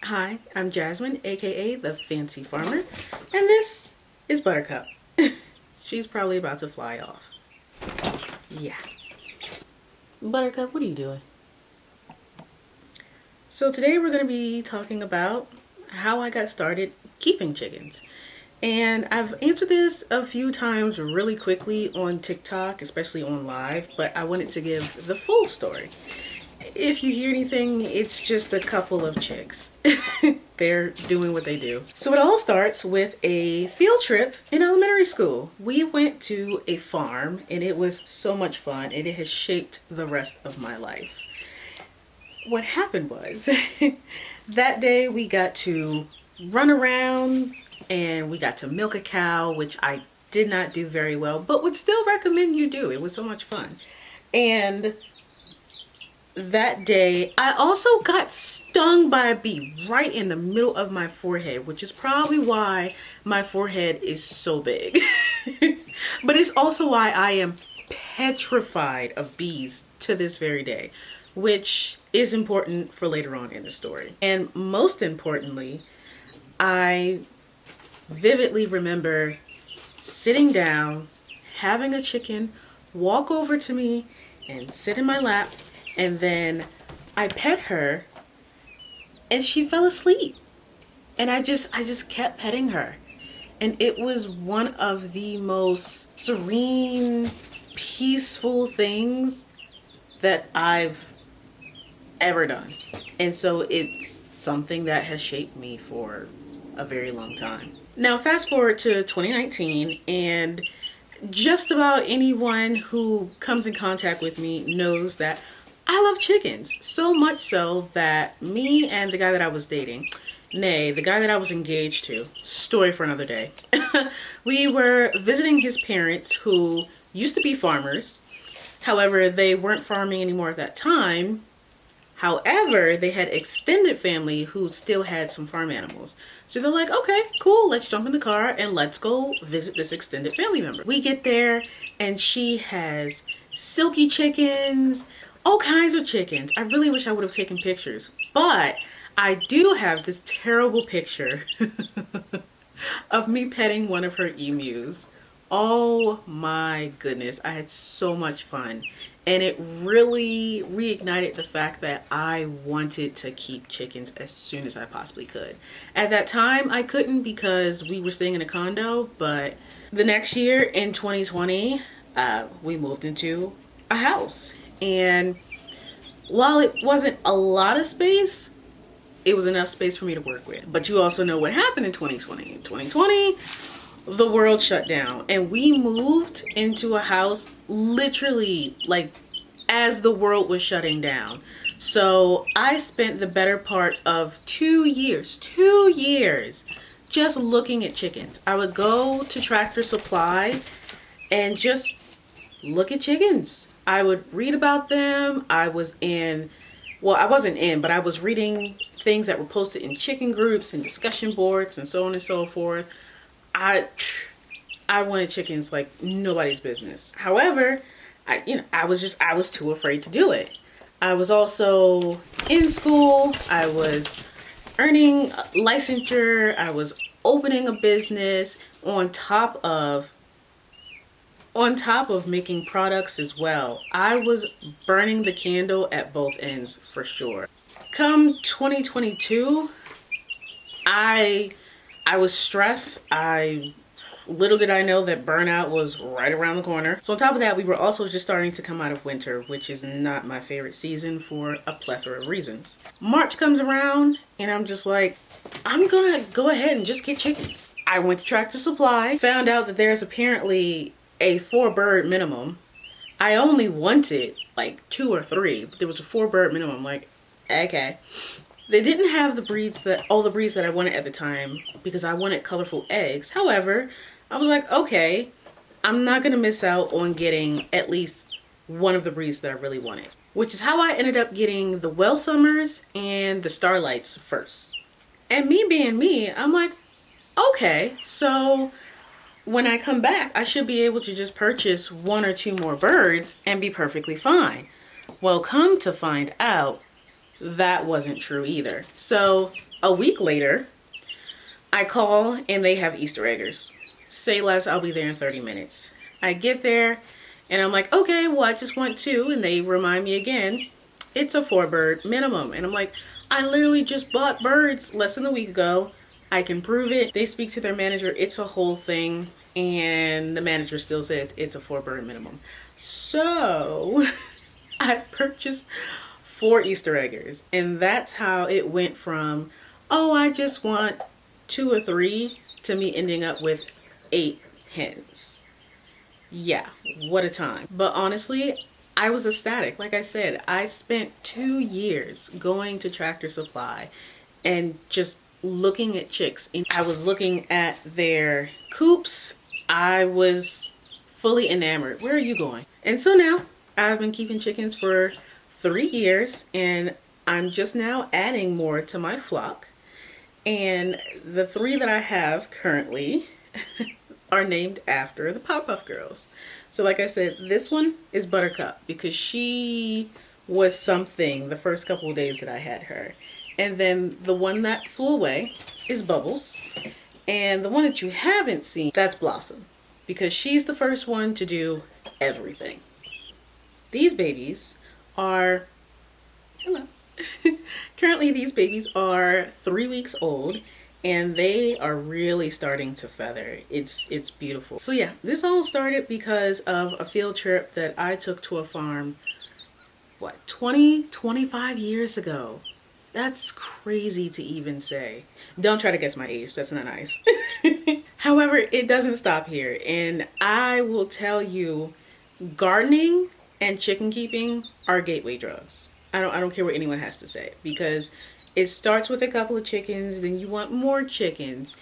Hi, I'm Jasmine, aka the Fancy Farmer, and this is Buttercup. She's probably about to fly off. Yeah. Buttercup, what are you doing? So today we're going to be talking about how I got started keeping chickens. And I've answered this a few times really quickly on TikTok, especially on live, but I wanted to give the full story. If you hear anything, it's just a couple of chicks. They're doing what they do. So it all starts with a field trip in elementary school. We went to a farm and it was so much fun and it has shaped the rest of my life. What happened was that day we got to run around and we got to milk a cow, which I did not do very well, but would still recommend you do. It was so much fun. And that day, I also got stung by a bee right in the middle of my forehead, which is probably why my forehead is so big. But it's also why I am petrified of bees to this very day, which is important for later on in the story. And most importantly, I vividly remember sitting down, having a chicken walk over to me and sit in my lap. And then I pet her and she fell asleep. And I just kept petting her. And it was one of the most serene, peaceful things that I've ever done. And so it's something that has shaped me for a very long time. Now fast forward to 2019 and just about anyone who comes in contact with me knows that I love chickens, so much so that me and the guy that I was dating, nay, the guy that I was engaged to, story for another day, we were visiting his parents who used to be farmers. However, they weren't farming anymore at that time. However, they had extended family who still had some farm animals. So they're like, okay, cool, let's jump in the car and let's go visit this extended family member. We get there and she has silky chickens, all kinds of chickens. I really wish I would have taken pictures, but I do have this terrible picture of me petting one of her emus. Oh my goodness, I had so much fun. And it really reignited the fact that I wanted to keep chickens as soon as I possibly could. At that time, I couldn't because we were staying in a condo, but the next year in 2020, we moved into a house. And while it wasn't a lot of space, it was enough space for me to work with. But you also know what happened in 2020. In 2020, the world shut down and we moved into a house literally like as the world was shutting down. So I spent the better part of 2 years just looking at chickens. I would go to Tractor Supply and just look at chickens. I would read about them. I wasn't in, but I was reading things that were posted in chicken groups and discussion boards and so on and so forth. I wanted chickens like nobody's business. However, I was too afraid to do it. I was also in school. I was earning licensure. I was opening a business on top of making products as well. I was burning the candle at both ends for sure. Come 2022, I was stressed. Little did I know that burnout was right around the corner. So on top of that, we were also just starting to come out of winter, which is not my favorite season for a plethora of reasons. March comes around and I'm just like, I'm gonna go ahead and just get chickens. I went to Tractor Supply, found out that there's apparently a 4-bird minimum. I only wanted like 2 or 3, but there was a 4-bird minimum. Like, okay. They didn't have all the breeds that I wanted at the time because I wanted colorful eggs. However, I was like, okay, I'm not gonna miss out on getting at least one of the breeds that I really wanted, which is how I ended up getting the Welsummers and the Starlights first. And me being me, I'm like, okay, so when I come back, I should be able to just purchase 1 or 2 more birds and be perfectly fine. Well, come to find out, that wasn't true either. So A week later, I call and they have Easter eggers. Say less, I'll be there in 30 minutes. I get there and I'm like, okay, well, I just want 2. And they remind me again, it's a 4-bird minimum. And I'm like, I literally just bought birds less than a week ago. I can prove it. They speak to their manager. It's a whole thing. And the manager still says it's a 4-bird minimum. So I purchased 4 Easter eggers. And that's how it went from, oh, I just want 2 or 3 to me ending up with 8 hens. Yeah, what a time. But honestly, I was ecstatic. Like I said, I spent 2 years going to Tractor Supply and just looking at chicks. And I was looking at their coops. I was fully enamored. Where are you going? And so now I've been keeping chickens for 3 years and I'm just now adding more to my flock. And the 3 that I have currently are named after the Powerpuff Girls. So like I said, this one is Buttercup because she was something the first couple of days that I had her. And then the one that flew away is Bubbles. And the one that you haven't seen, that's Blossom, because she's the first one to do everything. These babies are, hello. Currently these babies are 3 weeks old and they are really starting to feather. It's beautiful. So yeah, this all started because of a field trip that I took to a farm, 25 years ago. That's crazy to even say. Don't try to guess my age, that's not nice. However, it doesn't stop here. And I will tell you, gardening and chicken keeping are gateway drugs. I don't care what anyone has to say, because it starts with a couple of chickens, then you want more chickens.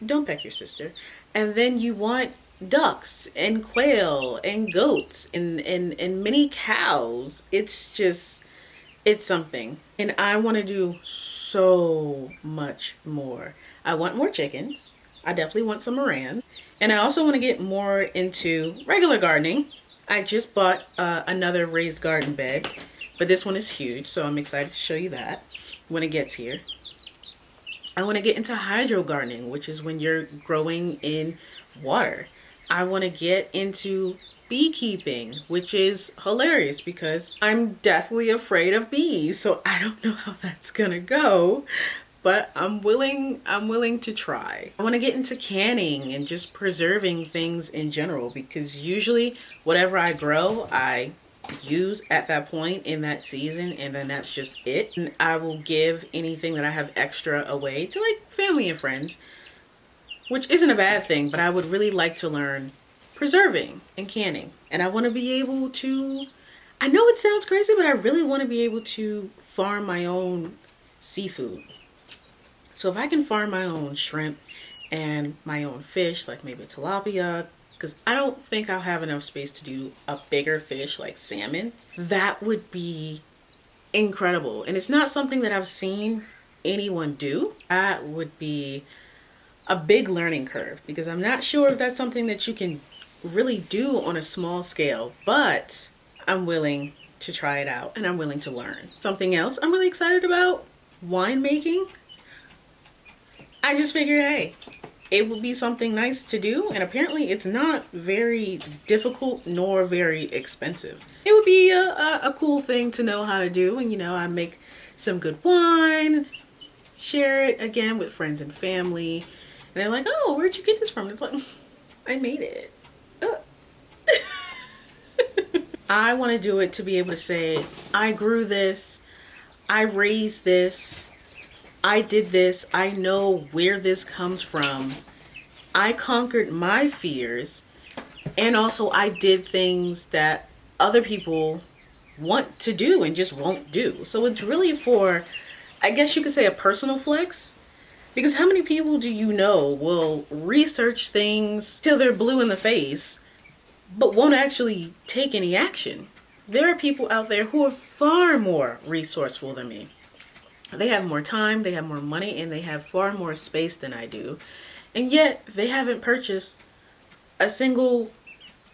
Don't peck your sister. And then you want ducks and quail and goats and many cows. It's just, it's something. And I want to do so much more. I want more chickens. I definitely want some Moran. And I also want to get more into regular gardening. I just bought another raised garden bed, but this one is huge, so I'm excited to show you that when it gets here. I want to get into hydro gardening, which is when you're growing in water. I want to get into beekeeping, which is hilarious because I'm deathly afraid of bees. So I don't know how that's gonna go, but I'm willing to try. I want to get into canning and just preserving things in general, because usually whatever I grow, I use at that point in that season, and then that's just it. And I will give anything that I have extra away to like family and friends, which isn't a bad thing, but I would really like to learn preserving and canning. And I want to be able to, I know it sounds crazy, but I really want to be able to farm my own seafood. So if I can farm my own shrimp and my own fish, like maybe tilapia, because I don't think I'll have enough space to do a bigger fish like salmon, that would be incredible. And it's not something that I've seen anyone do. That would be a big learning curve, because I'm not sure if that's something that you can really do on a small scale, but I'm willing to try it out and I'm willing to learn. Something else I'm really excited about, winemaking. I just figured, hey, it would be something nice to do, and apparently it's not very difficult nor very expensive. It would be a cool thing to know how to do, and you know, I make some good wine, share it again with friends and family, and they're like, oh, where'd you get this from? And it's like, I made it. I want to do it to be able to say, I grew this, I raised this, I did this, I know where this comes from, I conquered my fears, and also I did things that other people want to do and just won't do. So it's really for, I guess you could say, a personal flex. Because how many people do you know will research things till they're blue in the face, but won't actually take any action? There are people out there who are far more resourceful than me. They have more time, they have more money, and they have far more space than I do. And yet they haven't purchased a single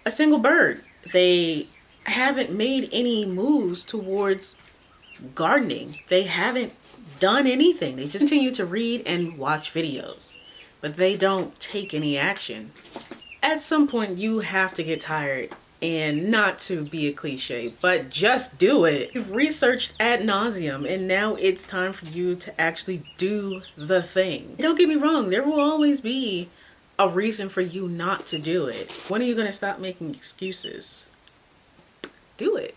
bird. They haven't made any moves towards gardening. They haven't done anything. They just continue to read and watch videos, but they don't take any action. At some point, you have to get tired, and not to be a cliche, but just do it. You've researched ad nauseum, and now it's time for you to actually do the thing. Don't get me wrong, there will always be a reason for you not to do it. When are you gonna stop making excuses? Do it.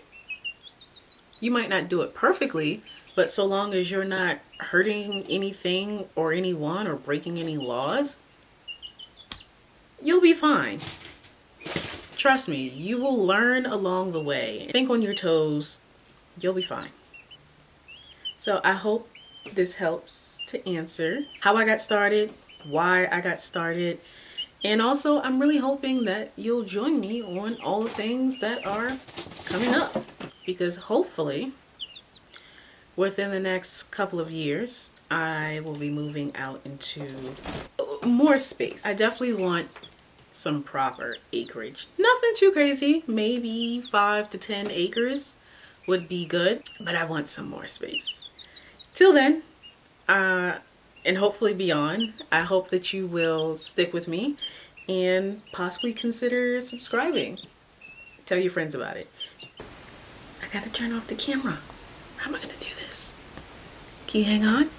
You might not do it perfectly, but so long as you're not hurting anything or anyone or breaking any laws, you'll be fine. Trust me, you will learn along the way. Think on your toes, you'll be fine. So I hope this helps to answer how I got started, why I got started, and also I'm really hoping that you'll join me on all the things that are coming up, because hopefully within the next couple of years I will be moving out into more space. I definitely want some proper acreage. Nothing too crazy, maybe 5 to 10 acres would be good, but I want some more space. Till then, and hopefully beyond, I hope that you will stick with me and possibly consider subscribing. Tell your friends about it. I gotta turn off the camera. How am I gonna do this? Can you hang on?